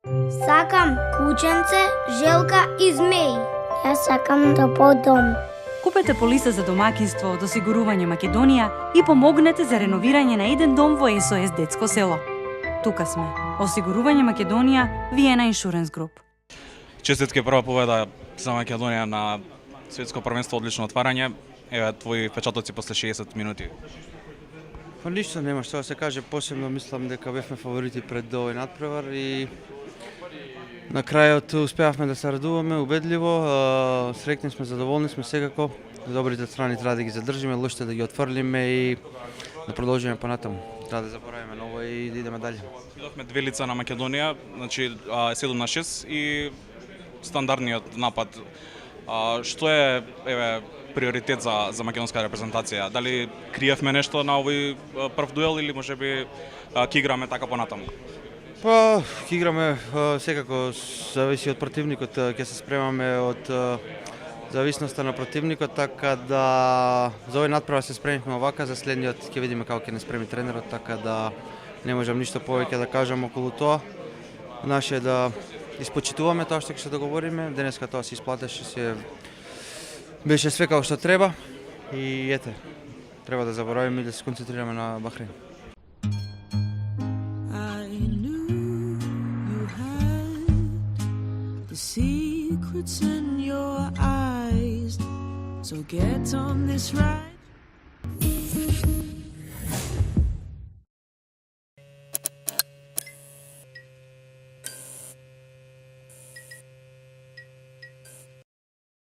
Сакам кученце, желка и змеј. Јас сакам топол дом. Купете полиса за домакинство од Осигурување Македонија и помогнете за реновирање на еден дом во СОС Детско село. Тука сме. Осигурување Македонија, Виена Insurance Group. Честитки прва победа за Македонија на светско првенство, одлично отварање. Еве твои впечатоци после 60 минути. Па ништо нема што да се каже, посебно мислам дека бевме фаворити пред овој надпревар и на крајот успеавме да се радуваме убедливо, среќни сме, задоволни сме секако. Добрите страни треба да ги задржиме, лошите да ги отфрлиме и да продолжиме понатаму. Треба да заборавиме ново и да идеме дале. Видовме две лица на Македонија, значи 7-6 и стандардниот напад. Што е приоритет за македонска репрезентација? Дали криевме нешто на овој прв дуел или можеби ќе играме така понатаму? Па, ќе играме секако, зависи од противникот, ќе се спремаме од зависноста на противникот, така да за овој надпревар се спремивме овака, за следниот ќе видиме како ќе не спреми тренерот, така да не можам ништо повеќе да кажам околу тоа. Наше е да испочитуваме тоа што ќе се договориме, денеска тоа се исплатеше, беше све како што треба и ете, треба да заборавиме и да се концентрираме на Бахрейн. Secrets in your eyes, so get on this ride.